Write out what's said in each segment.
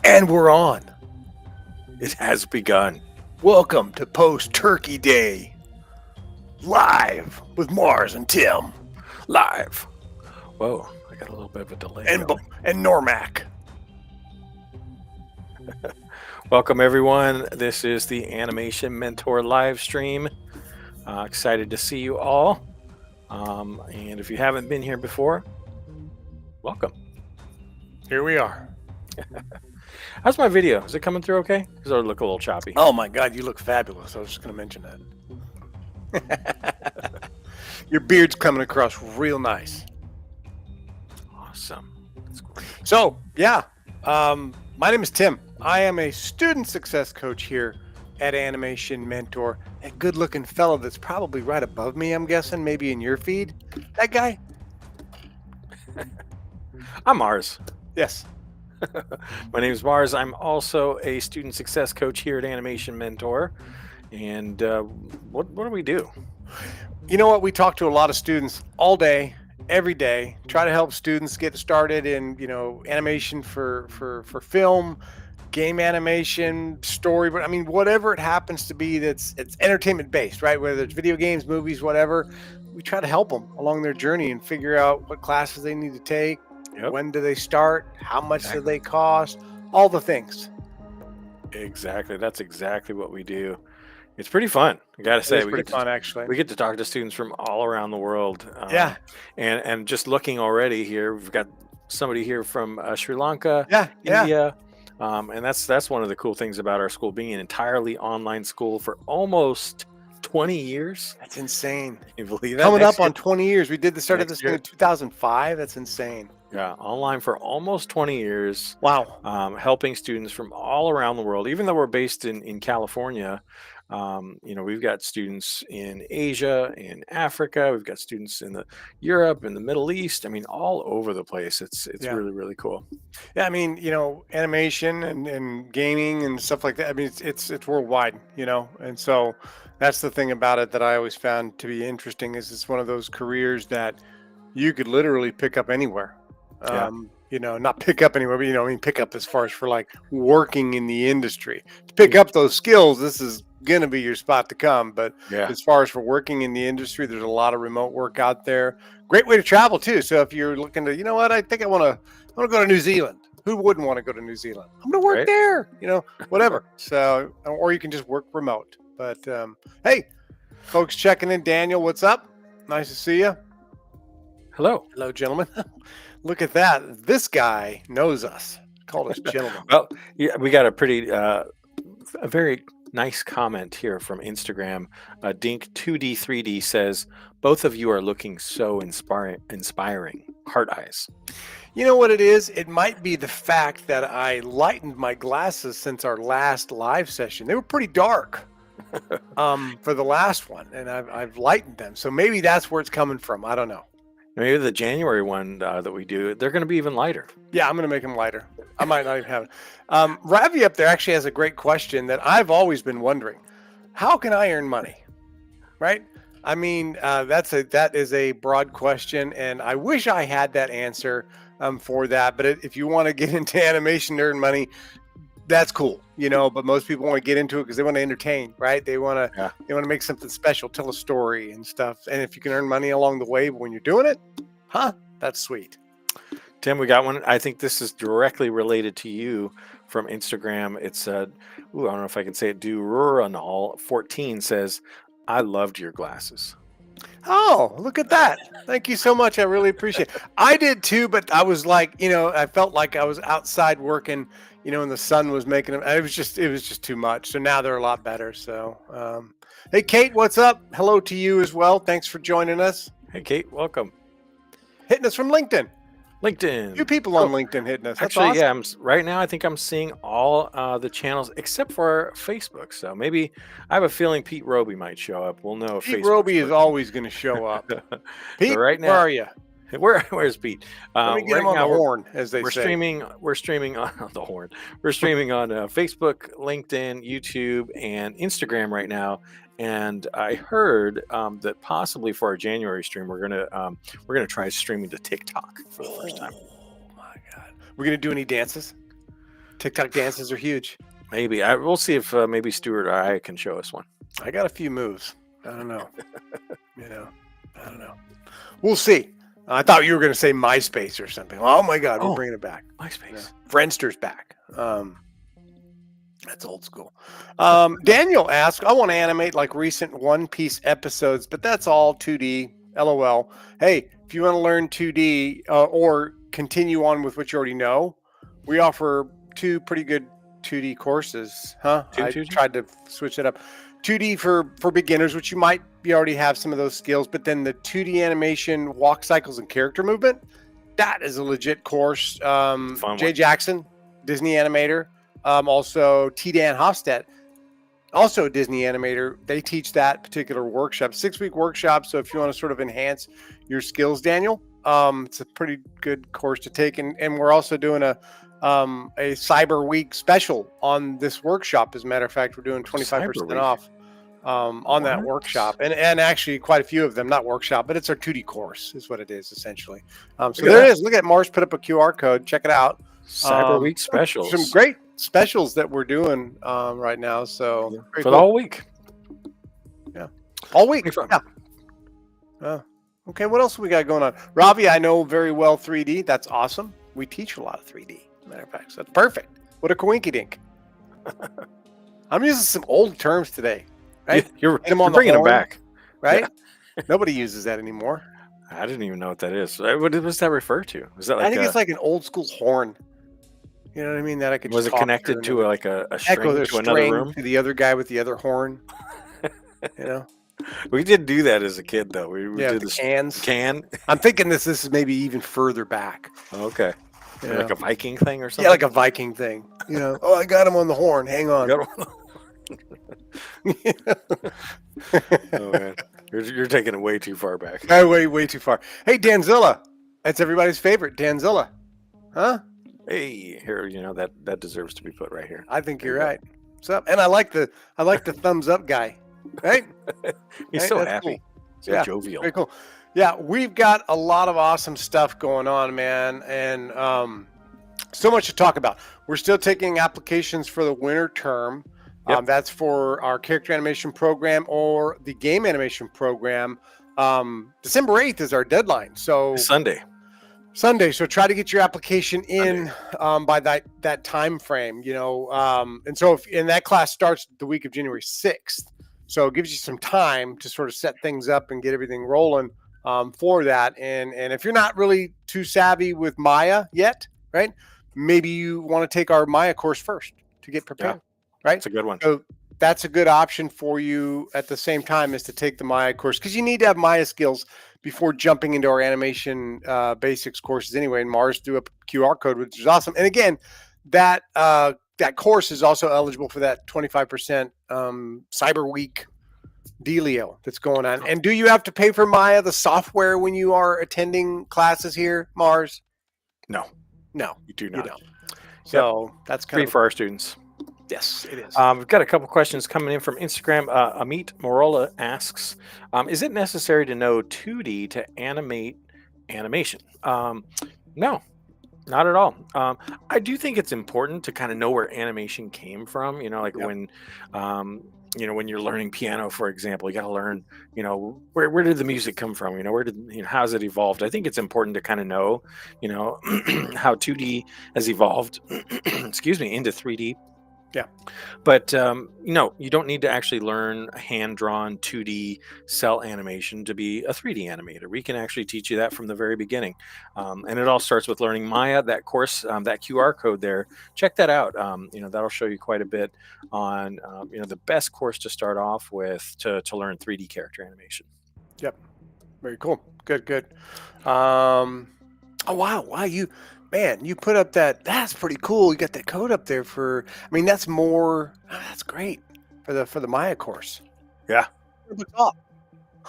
And we're on. It has begun. Welcome to Post Turkey Day. Live with Mars and Tim. Live. Whoa, I got a little bit of a delay. And Normac. Welcome, everyone. This is the Animation Mentor live stream. Excited to see you all. And if you haven't been here before, welcome. Here we are. How's my video? Is it coming through okay? Does it look a little choppy? Oh my God, you look fabulous. I was just going to mention that. Your beard's coming across real nice. Awesome. That's great. So, yeah, my name is Tim. I am a student success coach here at Animation Mentor. That good-looking fellow that's probably right above me, I'm guessing, maybe in your feed. That guy? I'm Mars. Yes. My name is Mars. I'm also a student success coach here at Animation Mentor. And what do we do? You know what? We talk to a lot of students all day, every day. Try to help students get started in, animation for film, game animation, story. But I mean, whatever it happens to be, it's entertainment based, right? Whether it's video games, movies, whatever. We try to help them along their journey and figure out what classes they need to take. Yep. When do they start? How much do they cost? All the things. Exactly. That's exactly what we do. It's pretty fun. I got to say, It's pretty fun, actually. We get to talk to students from all around the world. Yeah. And just looking already here, we've got somebody here from Sri Lanka, Yeah. India. And that's one of the cool things about our school being an entirely online school for almost 20 years. That's insane. Can you believe that? Coming Next up on year- 20 years. We did the start of next this thing year. in 2005. That's insane. Yeah, online for almost 20 years. Wow. Helping students from all around the world. Even though we're based in California, we've got students in Asia, in Africa. We've got students in Europe, in the Middle East. I mean, all over the place. It's Yeah. really, really cool. Yeah, I mean, animation and gaming and stuff like that. I mean, it's worldwide, and so that's the thing about it that I always found to be interesting is it's one of those careers that you could literally pick up anywhere. Yeah. Not pick up anywhere, but pick up as far as for like working in the industry. To pick up those skills, this is gonna be your spot to come. But Yeah. as far as for working in the industry, there's a lot of remote work out there. Great way to travel too. So if you're looking to, I think I want to go to New Zealand. Who wouldn't want to go to New Zealand? I'm gonna work Right. there, whatever. So, or you can just work remote. But hey, folks checking in. Daniel, what's up? Nice to see you. Hello. Hello, gentlemen. Look at that. This guy knows us. Called us gentlemen. Well, yeah, we got a very nice comment here from Instagram. Dink2D3D says, both of you are looking so inspiring. Heart eyes. You know what it is? It might be the fact that I lightened my glasses since our last live session. They were pretty dark for the last one, and I've lightened them. So maybe that's where it's coming from. I don't know. Maybe the January one that we do, they're going to be even lighter. Yeah, I'm going to make them lighter. I might not even have it. Ravi up there actually has a great question that I've always been wondering. How can I earn money? Right? I mean, that is a broad question, and I wish I had that answer for that. But if you want to get into animation to earn money, that's cool, but most people want to get into it because they want to entertain, right? They want to make something special, tell a story and stuff. And if you can earn money along the way when you're doing it, that's sweet. Tim, we got one. I think this is directly related to you from Instagram. It's I don't know if I can say it. Dururanal14 says, I loved your glasses. Oh, look at that. Thank you so much. I really appreciate it. I did too, but I was like, I felt like I was outside working, and the sun was making them. It was just too much. So now they're a lot better. So, hey, Kate, what's up? Hello to you as well. Thanks for joining us. Hey, Kate, welcome. Hitting us from LinkedIn. LinkedIn. Few people on LinkedIn hitting us. That's Actually, awesome. yeah. Right now, I think I'm seeing all the channels except for Facebook. So maybe I have a feeling Pete Roby might show up. We'll know. If Pete Facebook's Roby is working. always going to show up. Pete, right now, where are you? Where's Pete? Let me get him on the horn, as they we're say. We're streaming on the horn. We're streaming on Facebook, LinkedIn, YouTube, and Instagram right now. And I heard that possibly for our January stream, we're gonna try streaming to TikTok for the first time. Oh my God! We're gonna do any dances? TikTok dances are huge. Maybe we'll see if maybe Stuart or I can show us one. I got a few moves. I don't know. I don't know. We'll see. I thought you were going to say MySpace or something. Oh my God, we're bringing it back. MySpace. Yeah. Friendster's back. That's old school. Daniel asked, I want to animate like recent One Piece episodes, but that's all 2D. LOL. Hey, if you want to learn 2D or continue on with what you already know, we offer 2 pretty good 2D courses. I 2D? tried to switch it up. 2D for beginners, which you might already have some of those skills, but then the 2D animation, walk cycles, and character movement, that is a legit course. Jay Jackson, Disney animator. Also T. Dan Hofstedt, also a Disney animator. They teach that particular workshop, 6-week workshop. So if you want to sort of enhance your skills, Daniel, it's a pretty good course to take. And we're also doing a Cyber Week special on this workshop. As a matter of fact, we're doing 25% off on that workshop. And actually quite a few of them, not workshop, but it's our 2D course is what it is essentially. So there it is. Look at Mars put up a QR code. Check it out. Cyber Week specials. Some great specials that we're doing right now. So for the whole week. Yeah. All week. Yeah. Okay. What else we got going on? Ravi, I know very well 3D. That's awesome. We teach a lot of 3D. Matter of fact, so that's perfect. What a coinky dink. I'm using some old terms today. Right? You're bringing them back. Right? Yeah. Nobody uses that anymore. I didn't even know what that is. What does that refer to? Is that like I think it's like an old school horn. You know what I mean? That I could. Was it connected to like a string to another room? To the other guy with the other horn. You know. We did do that as a kid, though. We did the cans. Can. I'm thinking this is maybe even further back. Okay. Like a Viking thing or something. Yeah, like a Viking thing. You know. Oh, I got him on the horn. Hang on. Oh man, you're taking it way too far back. Way too far. Hey, Danzilla. That's everybody's favorite, Danzilla. Huh? Hey, here, that deserves to be put right here. I think you're right. What's up? And I like the thumbs up guy. Right? He's right? so That's happy. Cool. So jovial. Very cool. Yeah, we've got a lot of awesome stuff going on, man, and so much to talk about. We're still taking applications for the winter term. Yep. That's for our character animation program or the game animation program. December 8th is our deadline. So Sunday. So try to get your application in by that time frame, and so and that class starts the week of January 6th. So it gives you some time to sort of set things up and get everything rolling for that. And if you're not really too savvy with Maya yet, right? Maybe you want to take our Maya course first to get prepared. Yeah. Right? It's a good one. So that's a good option for you at the same time is to take the Maya course because you need to have Maya skills before jumping into our animation basics courses anyway. And Mars threw up a QR code, which is awesome. And again, that course is also eligible for that 25% Cyber Week dealio that's going on. And do you have to pay for Maya, the software, when you are attending classes here, Mars? No, you do not. You don't. So that's kind free for our students. Yes, it is. We've got a couple questions coming in from Instagram. Amit Morola asks, is it necessary to know 2D to animate animation? No, not at all. I do think it's important to kind of know where animation came from. When, when you're learning piano, for example, you got to learn, where did the music come from? How's it evolved? I think it's important to kind of know, how 2D has evolved, excuse me, into 3D. Yeah. But, you don't need to actually learn hand-drawn 2D cell animation to be a 3D animator. We can actually teach you that from the very beginning. And it all starts with learning Maya, that course, that QR code there. Check that out. That'll show you quite a bit on, the best course to start off with to learn 3D character animation. Yep. Very cool. Good. Oh, wow. You put up that's pretty cool. You got that code up there that's great for the Maya course. Yeah. Huh.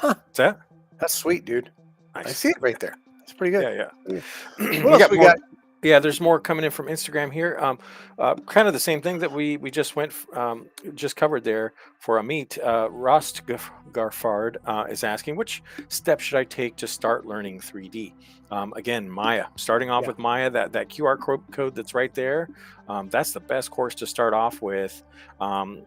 What's that? That's sweet, dude. Nice. I see it right there. That's pretty good. Yeah. What else we got? Yeah, there's more coming in from Instagram here. Kind of the same thing that we just just covered there for Amit. Rost Garfard is asking, which steps should I take to start learning 3D? Again, Maya. Starting off Yeah. with Maya, that QR code that's right there. That's the best course to start off with. And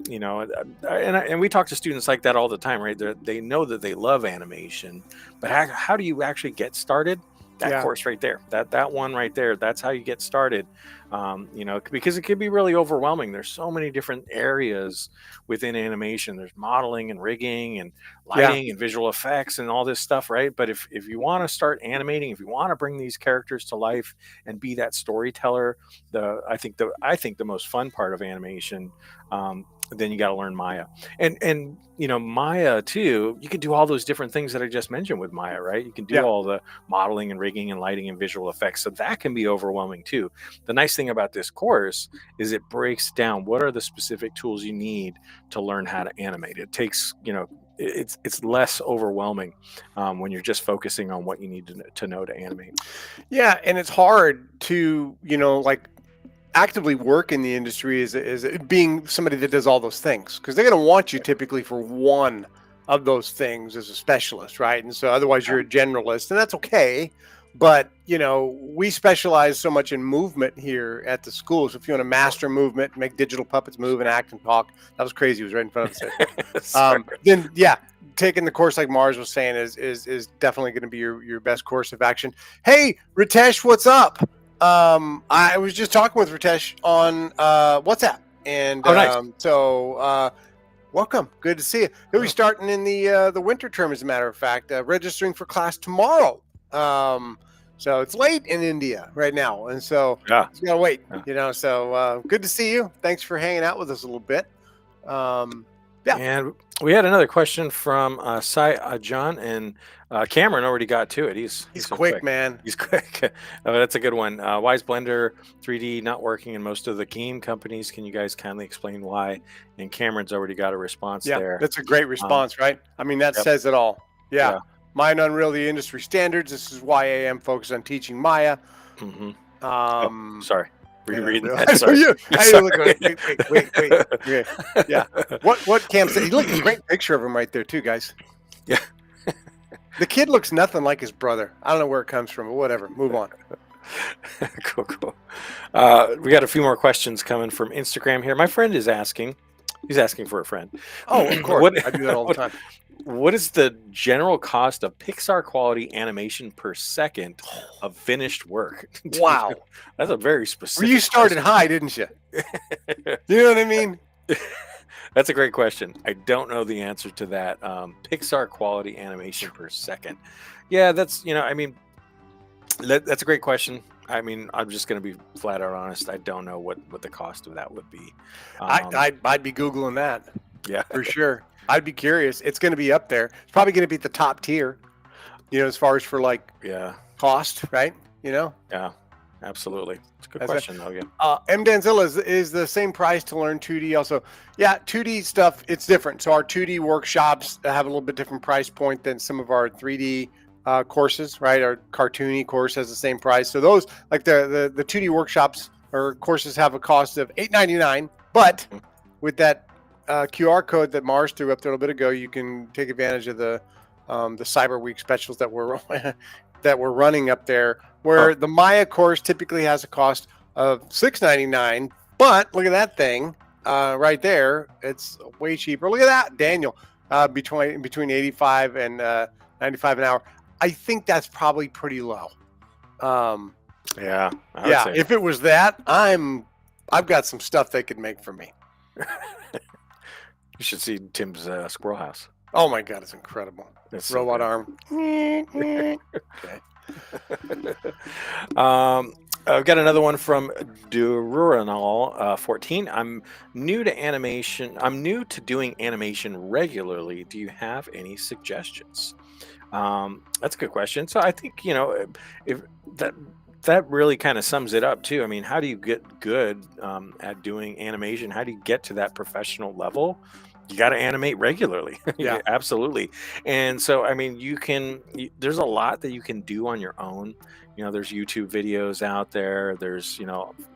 we talk to students like that all the time, right? They know that they love animation, but how do you actually get started? That Yeah. course right there, that one right there, that's how you get started. Because it can be really overwhelming. There's so many different areas within animation. There's modeling and rigging and Yeah. lighting and visual effects and all this stuff, right? But if you want to start animating, if you want to bring these characters to life and be that storyteller, I think the most fun part of animation, then you got to learn Maya. And Maya too, you can do all those different things that I just mentioned with Maya, right? You can do Yeah. all the modeling and rigging and lighting and visual effects, so that can be overwhelming too. The nice thing about this course is it breaks down what are the specific tools you need to learn how to animate. It takes, it's less overwhelming when you're just focusing on what you need to know to animate. Yeah, and it's hard to, like actively work in the industry is being somebody that does all those things, because they're going to want you typically for one of those things as a specialist, right? And so otherwise you're a generalist, and that's okay. But we specialize so much in movement here at the school. So if you want to master movement, make digital puppets move and act and talk, that was crazy. It was right in front of us. Sorry. Then yeah, taking the course like Mars was saying is definitely going to be your best course of action. Hey, Ritesh, what's up? I was just talking with Ritesh on WhatsApp, and Oh, nice. welcome. Good to see you. He'll be starting in the winter term, as a matter of fact, registering for class tomorrow. So it's late in India right now, and so Yeah. you gotta wait. Yeah. So good to see you. Thanks for hanging out with us a little bit. Yeah. And we had another question from Sai Ajan, and Cameron already got to it. He's He's so quick, man. He's quick. That's a good one. Why is Blender 3D not working in most of the game companies? Can you guys kindly explain why? And Cameron's already got a response Yeah, there. that's a great response, right? I mean, that Yep. says it all. Yeah. Yeah. Maya and Unreal, the industry standards. This is why I am focused on teaching Maya. Hmm. Yeah, Sorry. Rereading I that. know Sorry. you. I Sorry. look like, wait. Okay. Yeah. What Cam said? Look, a great picture of him right there too, guys. Yeah. The kid looks nothing like his brother. I don't know where it comes from, but whatever. Move on. Cool. We got a few more questions coming from Instagram here. My friend is asking. He's asking for a friend. Oh, of course. What- I do that all the time. What is the general cost of Pixar quality animation per second of finished work? Wow. That's a very Well, specific. you started question. high, didn't you? You know what I mean? That's a great question. I don't know the answer to that. Pixar quality animation per second. Yeah, that's that's a great question. I mean, I'm just going to be flat out honest. I don't know what the cost of that would be. I'd be Googling that Yeah. for sure. I'd be curious. It's going to be up there. It's probably going to be at the top tier, as far as for like Yeah. cost, right? Yeah. Absolutely. It's a good That's question, though. Yeah. M. Denzel is the same price to learn 2D. Also, yeah, 2D stuff, it's different. So our 2D workshops have a little bit different price point than some of our 3D courses, right? Our cartoony course has the same price. So those, like the 2D workshops or courses, have a cost of $8.99. But with that QR code that Mars threw up there a little bit ago, you can take advantage of the Cyber Week specials that we're that we're running up there, where the Maya course typically has a cost of $6.99. But look at that thing right there; it's way cheaper. Look at that, Daniel, between 85 and 95 an hour. I think that's probably pretty low. Yeah. I would Yeah, say. if it was that, I've got some stuff they could make for me. You should see Tim's squirrel house. Oh my God, it's incredible. It's so Robot good. arm. Okay. I've got another one from Dururanal 14. I'm new to animation. I'm new to doing animation regularly. Do you have any suggestions? That's a good question. So I think if that really kind of sums it up too. I mean, how do you get good at doing animation? How do you get to that professional level? You got to animate regularly. Yeah. Yeah, absolutely. And so, I mean, there's a lot that you can do on your own. There's YouTube videos out there. There's,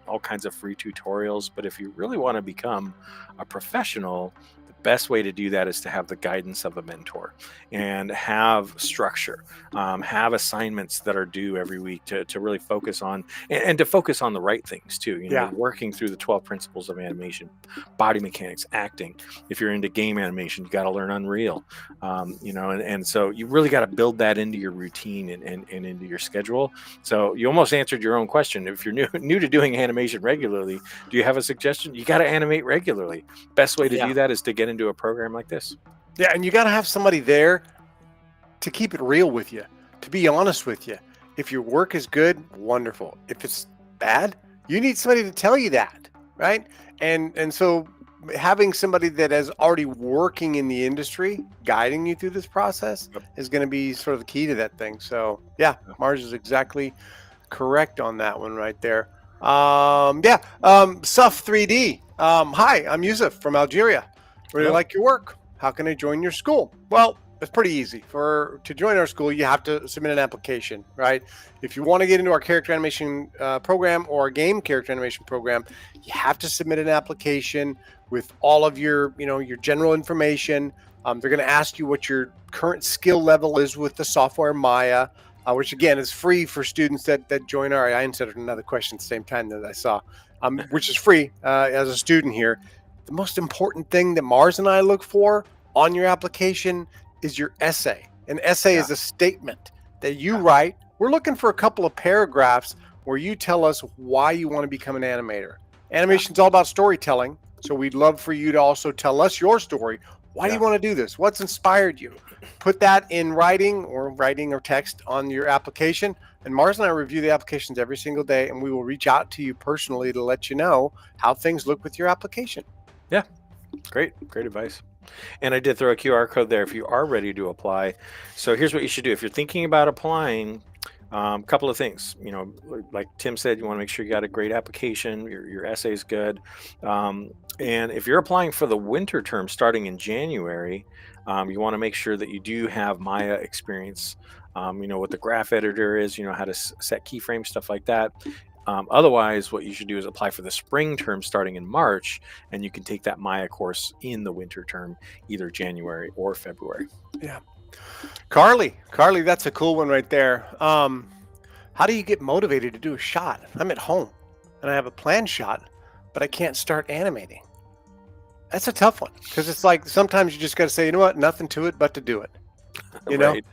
all kinds of free tutorials. But if you really want to become a professional, the best way to do that is to have the guidance of a mentor and have structure, have assignments that are due every week to really focus on and to focus on the right things too. Yeah. Working through the 12 principles of animation, body mechanics, acting. If you're into game animation, you got to learn Unreal, and so you really got to build that into your routine and into your schedule. So you almost answered your own question. If you're new to doing animation regularly, do you have a suggestion? You got to animate regularly. Best way to Yeah. do that is to get into a program like this. Yeah, and you got to have somebody there to keep it real with you, to be honest with you. If your work is good, wonderful. If it's bad, you need somebody to tell you that, right? And so having somebody that is already working in the industry guiding you through this process Yep. is going to be sort of the key to that thing. So yeah, Mars is exactly correct on that one right there. Suf 3D. Hi, I'm Yusuf from Algeria. Really Hello. like your work. How can I join your school? Well, it's pretty easy. To join our school, you have to submit an application, right? If you want to get into our character animation program or a game character animation program, you have to submit an application with all of your general information. They're going to ask you what your current skill level is with the software Maya, which again is free for students that join our. I answered another question at the same time that I saw, which is free as a student here. The most important thing that Mars and I look for on your application is your essay. An essay is a statement that you write. We're looking for a couple of paragraphs where you tell us why you want to become an animator. Animation is all about storytelling, so we'd love for you to also tell us your story. Why do you want to do this? What's inspired you? Put that in writing or text on your application. And Mars and I review the applications every single day, and we will reach out to you personally to let you know how things look with your application. Yeah, great advice. And I did throw a QR code there if you are ready to apply. So here's what you should do. If you're thinking about applying, a couple of things, like Tim said, you want to make sure you got a great application, your essay is good. And if you're applying for the winter term starting in January, you want to make sure that you do have Maya experience, what the graph editor is, how to set keyframes, stuff like that. Otherwise, what you should do is apply for the spring term starting in March, and you can take that Maya course in the winter term, either January or February. Yeah. Carly, that's a cool one right there. How do you get motivated to do a shot? I'm at home and I have a planned shot, but I can't start animating. That's a tough one because it's like sometimes you just got to say, you know what, nothing to it but to do it. You know? Right.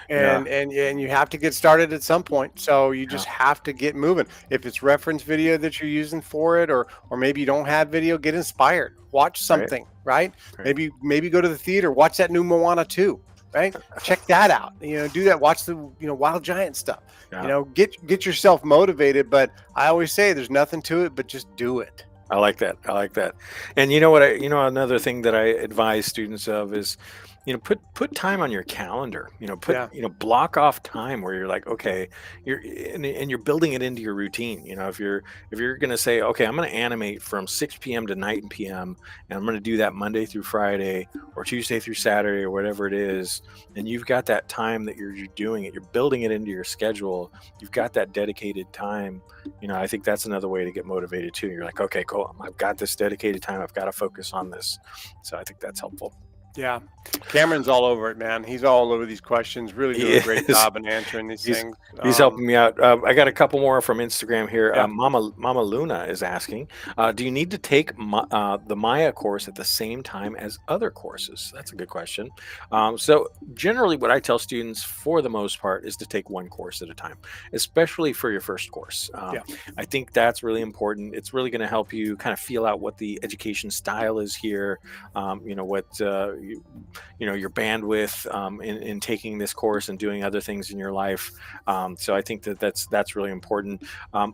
And you have to get started at some point. So you just have to get moving. If it's reference video that you're using for it, or maybe you don't have video, get inspired. Watch something, right? Right. Maybe go to the theater, watch that new Moana 2, right? Check that out. Do that. Watch the Wild Giant stuff. Yeah. Get yourself motivated. But I always say there's nothing to it but just do it. I like that. And you know what? Another thing that I advise students of is, put time on your calendar. Block off time where you're like, okay, you're building it into your routine. If you're going to say, okay, I'm going to animate from 6 p.m. to 9 p.m. and I'm going to do that Monday through Friday or Tuesday through Saturday or whatever it is, and you've got that time that you're doing it, you're building it into your schedule. You've got that dedicated time. I think that's another way to get motivated too. You're like, okay, cool. I've got this dedicated time. I've got to focus on this. So I think that's helpful. Yeah. Cameron's all over it, man. He's all over these questions, really doing a great job in answering these things. He's helping me out. I got a couple more from Instagram here. Yeah. Mama Luna is asking, do you need to take the Maya course at the same time as other courses? That's a good question. So generally what I tell students for the most part is to take one course at a time, especially for your first course. I think that's really important. It's really going to help you kind of feel out what the education style is here. What your bandwidth in taking this course and doing other things in your life. So I think that's really important.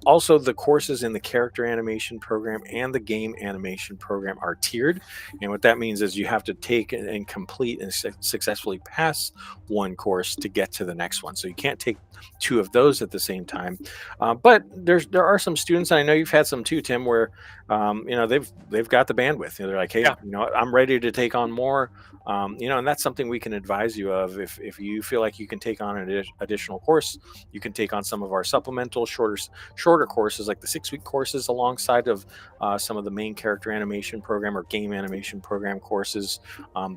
Also, the courses in the character animation program and the game animation program are tiered. And what that means is you have to take and complete and successfully pass one course to get to the next one. So you can't take two of those at the same time. But there are some students, and I know you've had some too, Tim, where they've got the bandwidth. They're like, hey, Yeah. I'm ready to take on more. And that's something we can advise you of. If you feel like you can take on an additional course, you can take on some of our supplemental shorter courses, like the 6-week courses, alongside of some of the main character animation program or game animation program courses.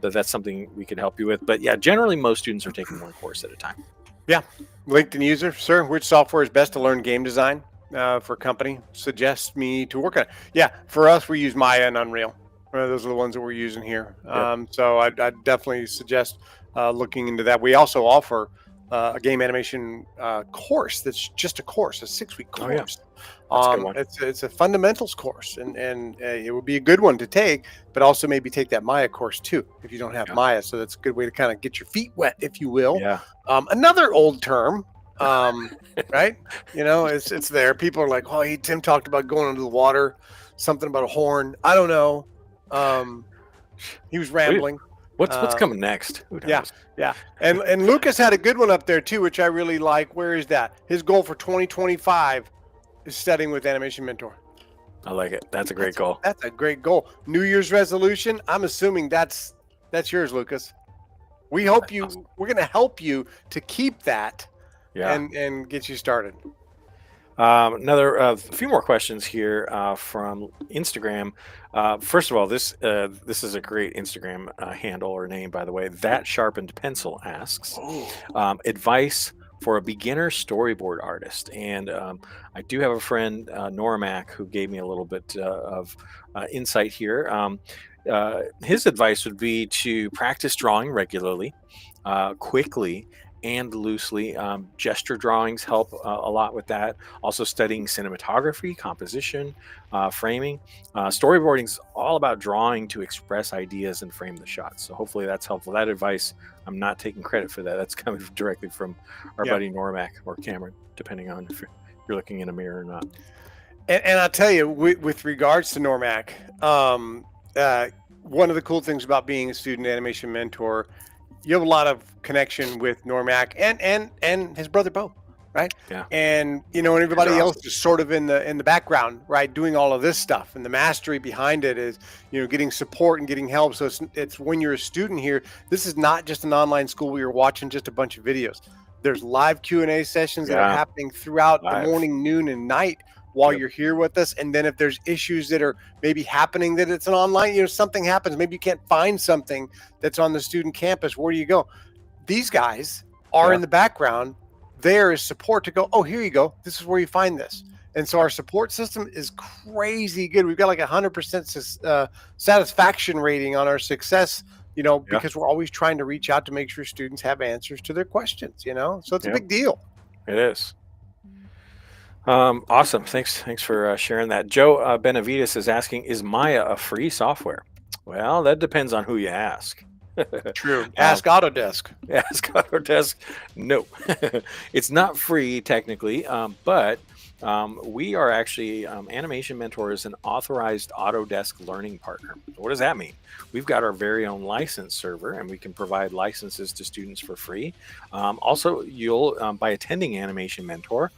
That's something we could help you with. But yeah, generally most students are taking one course at a time. Yeah. LinkedIn user, sir, which software is best to learn game design for a company? Suggest me to work on it. Yeah, for us, we use Maya and Unreal. Those are the ones that we're using here. Yeah. So I'd definitely suggest looking into that. We also offer a game animation course that's just a course, a 6-week Oh, yeah. course. That's a good one. It's a fundamentals course, and it would be a good one to take, but also maybe take that Maya course too if you don't have Yeah. Maya. So that's a good way to kind of get your feet wet, if you will. Yeah. Another old term, right? It's there. People are like, "Oh, Tim talked about going into the water, something about a horn." I don't know. He was rambling. What's coming next? Who Yeah, knows? yeah. And Lucas had a good one up there too, which I really like. Where is that? His goal for 2025 is studying with Animation Mentor. I like it. That's a great goal. That's a great goal. New Year's resolution. I'm assuming that's yours, Lucas. We're going to help you to keep that Yeah. and get you started. Another a few more questions here from Instagram. First of all, this is a great Instagram handle or name, by the way. That Sharpened Pencil asks advice for a beginner storyboard artist. And I do have a friend, Nora Mack, who gave me a little bit of insight here. His advice would be to practice drawing regularly, quickly, and loosely. Gesture drawings help a lot with that. Also studying cinematography, composition, framing. Storyboarding is all about drawing to express ideas and frame the shots. So hopefully that's helpful. That advice, I'm not taking credit for that. That's coming directly from our buddy Normac or Cameron, depending on if you're looking in a mirror or not. And I'll tell you, with regards to Normac, one of the cool things about being a student animation mentor, you have a lot of connection with Normac and his brother Bo, right? Yeah. And everybody else is sort of in the background, right, doing all of this stuff. And the mastery behind it is, getting support and getting help. So it's when you're a student here, this is not just an online school where you're watching just a bunch of videos. There's live Q&A sessions that are happening throughout the morning, noon, and night while you're here with us. And then if there's issues that are maybe happening, that it's an online, something happens, maybe you can't find something that's on the student campus, where do you go? These guys are in the background. There is support to go, oh, here you go. This is where you find this. And so our support system is crazy good. We've got like 100% satisfaction rating on our success, because we're always trying to reach out to make sure students have answers to their questions, so it's a big deal. It is. Awesome. Thanks for sharing that. Joe Benavides is asking, is Maya a free software? Well, that depends on who you ask. True. Ask Autodesk. Ask Autodesk. No, it's not free technically, but we are actually Animation Mentor is an authorized Autodesk learning partner. What does that mean? We've got our very own license server, and we can provide licenses to students for free. Also, you'll by attending Animation Mentor,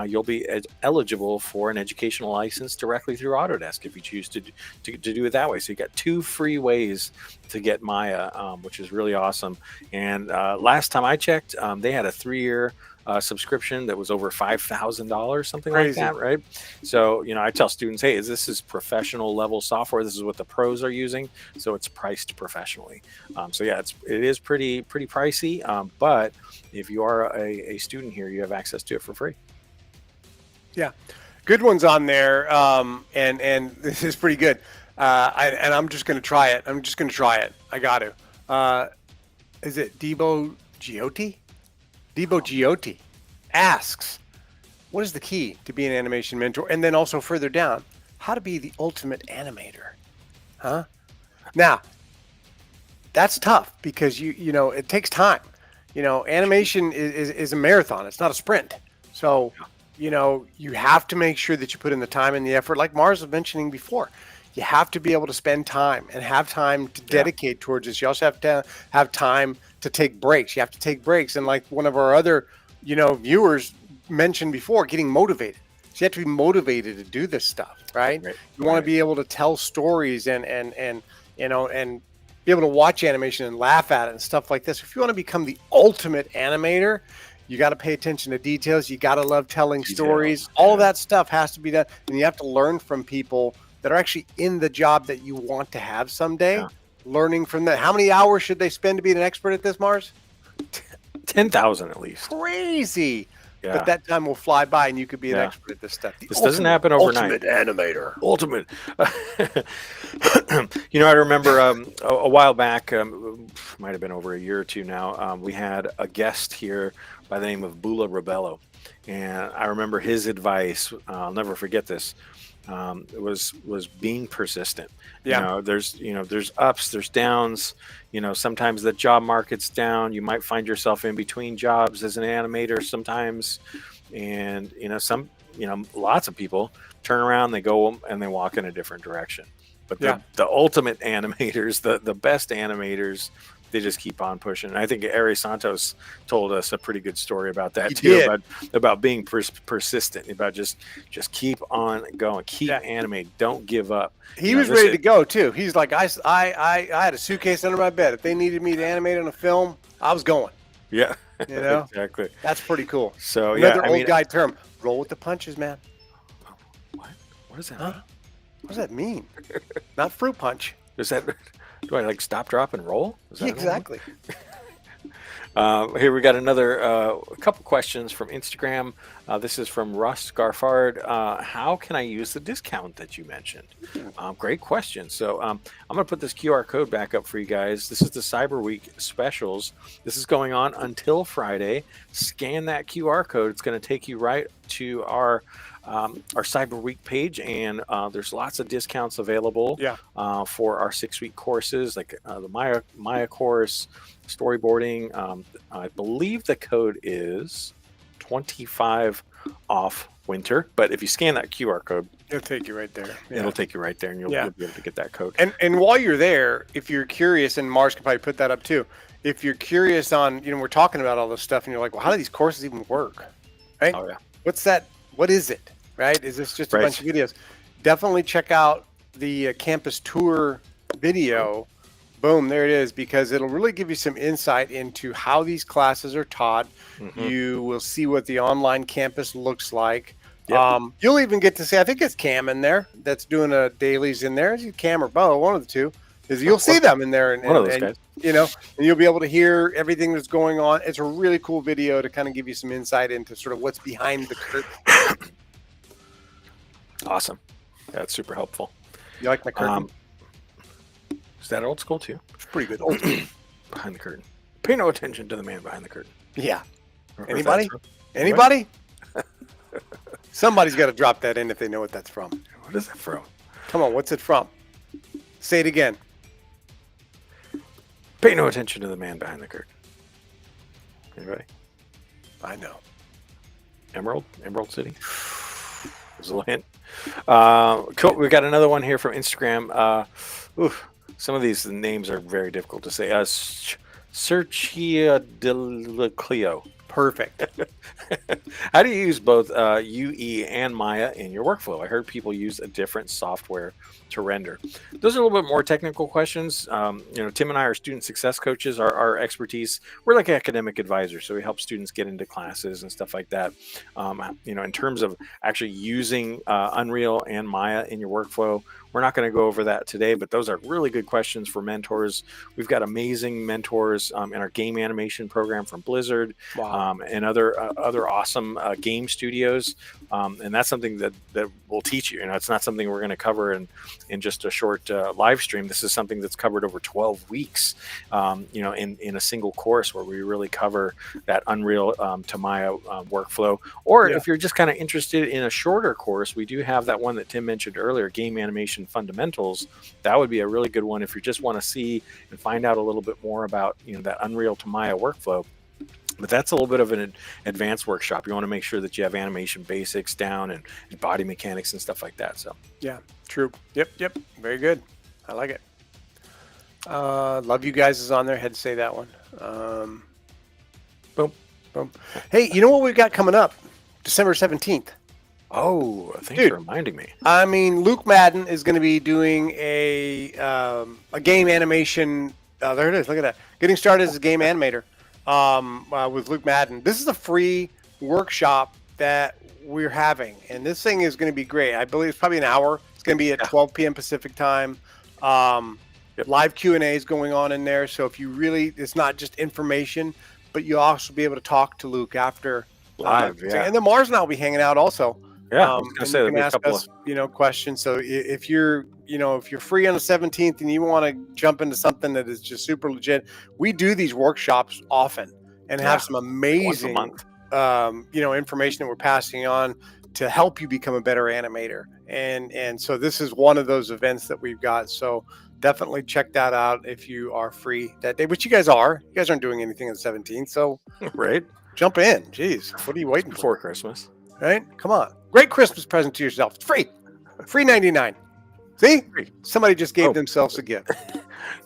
you'll be eligible for an educational license directly through Autodesk if you choose to do it that way. So you got 2 free ways to get Maya, which is really awesome. And last time I checked, they had a 3-year subscription that was over $5,000, something Crazy. like that, right? So, I tell students, hey, this is professional level software. This is what the pros are using, so it's priced professionally. So yeah, it is pretty pricey, but if you are a student here, you have access to it for free. Yeah, good ones on there, and this is pretty good. I'm just going to try it. I got to. Is it Debo Giotti? Debo Giotti asks, what is the key to be an animation mentor? And then also further down, how to be the ultimate animator? Huh? Now, that's tough because it takes time. Animation is a marathon. It's not a sprint. So, you have to make sure that you put in the time and the effort. Like Mars was mentioning before, you have to be able to spend time and have time to dedicate towards this. You also have to have time to take breaks. You have to take breaks. And like one of our other, viewers mentioned before, getting motivated. So you have to be motivated to do this stuff, right? Right. You want Right. to be able to tell stories and be able to watch animation and laugh at it and stuff like this. If you want to become the ultimate animator, you got to pay attention to details. You got to love telling Detail, stories. All of yeah. that stuff has to be done, and you have to learn from people that are actually in the job that you want to have someday. Yeah. Learning from that. How many hours should they spend to be an expert at this, Mars? 10,000 at least. Crazy. Yeah. But that time will fly by, and you could be an Yeah. expert at this stuff. The This doesn't ultimate- happen overnight. Ultimate animator. Ultimate. I remember a while back, might have been over a year or two now, we had a guest here by the name of Bula Rebello. And I remember his advice, I'll never forget this, was being persistent. Yeah. There's ups, there's downs. Sometimes the job market's down. You might find yourself in between jobs as an animator sometimes. And, lots of people turn around, they go and they walk in a different direction. But the ultimate animators, the best animators, they just keep on pushing. And I think Ari Santos told us a pretty good story about that He too, did. about being persistent, about just keep on going, keep animating, don't give up. He was ready to go too. He's like, I had a suitcase under my bed. If they needed me to animate on a film, I was going. Yeah, Exactly. That's pretty cool. So Another old guy term: roll with the punches, man. What does that Huh? mean? What does that mean? Not fruit punch. Does that? Do I stop, drop, and roll? Is that Exactly. Here we got a couple questions from Instagram. This is from Russ Garfard. How can I use the discount that you mentioned? Great question. So I'm going to put this QR code back up for you guys. This is the Cyber Week specials. This is going on until Friday. Scan that QR code. It's going to take you right to our Cyber Week page, and there's lots of discounts available for our 6-week courses, like the Maya course, storyboarding. I believe the code is 25 off winter, but if you scan that QR code, It'll take you right there. it'll take you right there, and you'll be able to get that code. And while you're there, if you're curious, and Mars can probably put that up too, if you're curious on, we're talking about all this stuff, and you're like, well, how do these courses even work? Right? Oh yeah. What's that? What is it? Right? Is this just a Right. bunch of videos? Definitely check out the campus tour video. Boom, there it is, because it'll really give you some insight into how these classes are taught. Mhm. You will see what the online campus looks like. Yep. You'll even get to see, I think it's Cam in there that's doing a dailies in there. Is it Cam or Bo? One of the two. Is you'll see them in there, and One of those guys. and you'll be able to hear everything that's going on. It's a really cool video to kind of give you some insight into sort of what's behind the curtain. Awesome. That's super helpful. You like my curtain? Is that old school too? It's pretty good. Old school. Behind the curtain. Pay no attention to the man behind the curtain. Yeah. Or if Anybody? that's- Anybody? Somebody's got to drop that in if they know what that's from. What is that from? Come on, what's it from? Say it again. Pay no attention to the man behind the curtain. Anybody? I know. Emerald City. There's a little hint. Cool. We got another one here from Instagram. Some of these names are very difficult to say. Sergia de Clio. Perfect. How do you use both UE and Maya in your workflow? I heard people use a different software to render. Those are a little bit more technical questions. Tim and I are student success coaches. Our expertise, we're like academic advisors, so we help students get into classes and stuff like that. In terms of actually using Unreal and Maya in your workflow, we're not going to go over that today, but those are really good questions for mentors. We've got amazing mentors in our game animation program from Blizzard. Wow. And other awesome game studios, and that's something that we'll teach you. It's not something we're going to cover in just a short live stream. This is something that's covered over 12 weeks, in a single course where we really cover that Unreal to Maya workflow. Or if you're just kind of interested in a shorter course, we do have that one that Tim mentioned earlier, Game Animation Fundamentals. That would be a really good one if you just want to see and find out a little bit more about that Unreal to Maya workflow. But that's a little bit of an advanced workshop. You want to make sure that you have animation basics down and body mechanics and stuff like that. So Yeah, true. Yep. Very good. I like it. Love You Guys is on there. Had to say that one. Boom. So, hey, you know what we've got coming up? December 17th. Oh, thanks Dude. for reminding me. I mean, Luke Madden is going to be doing a game animation. There it is. Look at that. Getting started as a game animator with Luke Madden. This is a free workshop that we're having, and this thing is going to be great. I believe it's probably an hour. It's going to be at 12 p.m. Pacific time. Live Q&A is going on in there. So if you really, it's not just information, but you'll also be able to talk to Luke after Live, yeah. And then Mars and I will be hanging out also. Yeah, I was gonna and say you there'll can be a ask couple us, questions. So if you're free on the 17th and you want to jump into something that is just super legit, we do these workshops often and have some once a amazing, month. information that we're passing on to help you become a better animator. And so this is one of those events that we've got. So definitely check that out if you are free that day, which you guys are. You guys aren't doing anything on the 17th, so Right? jump in. Jeez, what are you waiting Before for? Christmas. Right? Come on. Great Christmas present to yourself. It's free. Free 99. See? Free. Somebody just gave Oh. themselves a gift.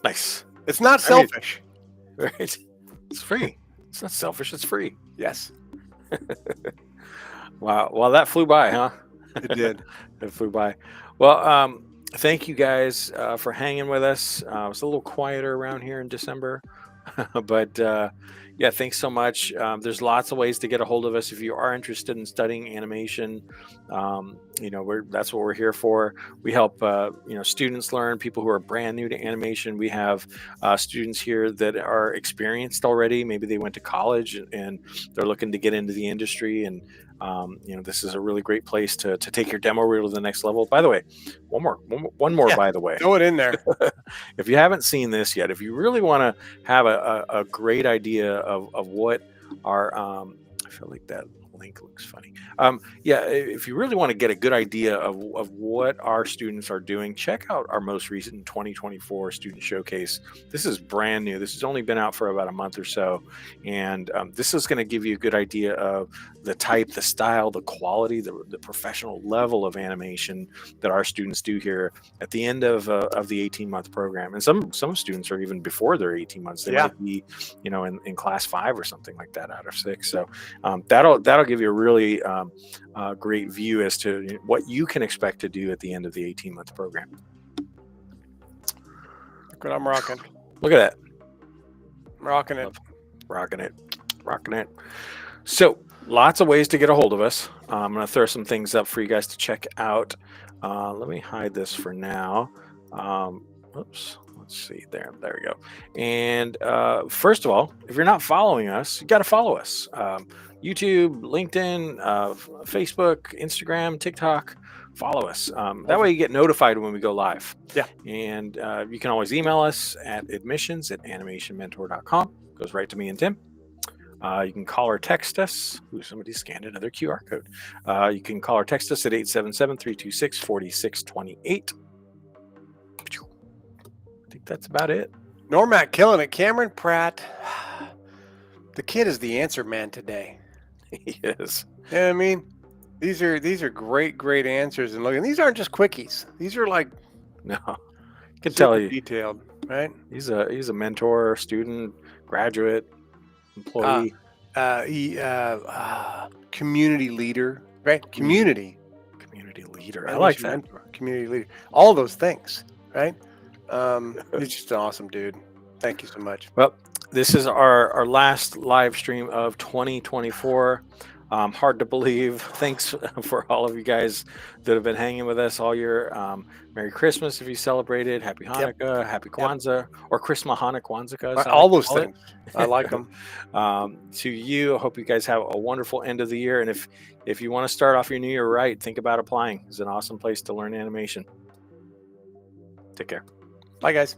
Nice. It's not I mean- selfish. Right? It's free. It's not selfish. It's free. Yes, Wow. Well, that flew by, huh? it did. It flew by. Well, thank you guys for hanging with us. It's a little quieter around here in December, but yeah, thanks so much. There's lots of ways to get a hold of us if you are interested in studying animation. That's what we're here for. We help students learn, people who are brand new to animation. We have students here that are experienced already. Maybe they went to college and they're looking to get into the industry, and this is a really great place to take your demo reel to the next level. By the way, one more. Yeah. By the way, Throw it in there. if you haven't seen this yet, if you really want to have a great idea of what our I feel like that link looks funny. If you really want to get a good idea of what our students are doing, check out our most recent 2024 student showcase. This is brand new. This has only been out for about a month or so, and this is going to give you a good idea of the type, the style, the quality, the professional level of animation that our students do here at the end of the 18-month program. And some students are even before their 18 months. They might be, in class 5 or something like that out of 6. So that'll give you a really great view as to what you can expect to do at the end of the 18-month program. Look what I'm rocking. Look at that. I'm rocking it. Rocking it. So lots of ways to get a hold of us. I'm going to throw some things up for you guys to check out. Let me hide this for now. Oops. Let's see. There we go. And first of all, if you're not following us, you got to follow us. YouTube, LinkedIn, Facebook, Instagram, TikTok. Follow us. That way you get notified when we go live. Yeah. And you can always email us at admissions@animationmentor.com. Goes right to me and Tim. You can call or text us. Ooh, somebody scanned another QR code. You can call or text us at 877-326-4628. I think that's about it. Normac killing it. Cameron Pratt. The kid is the answer man today. Yes. You know what I mean? These are great answers. And look, and these aren't just quickies. These are like No. I can tell you. detailed, right? He's a mentor, student, graduate, employee. Community leader, right? Community Leader. I like that. mentor, community leader. All those things, right? He's just an awesome dude. Thank you so much. Well, this is our last live stream of 2024. Hard to believe. Thanks for all of you guys that have been hanging with us all year. Merry Christmas if you celebrated. Happy Hanukkah, Happy Kwanzaa, or Christmas Hanukkah, Kwanzaa. All those things. I like them. To you, I hope you guys have a wonderful end of the year. And if you want to start off your new year right, think about applying. It's an awesome place to learn animation. Take care. Bye, guys.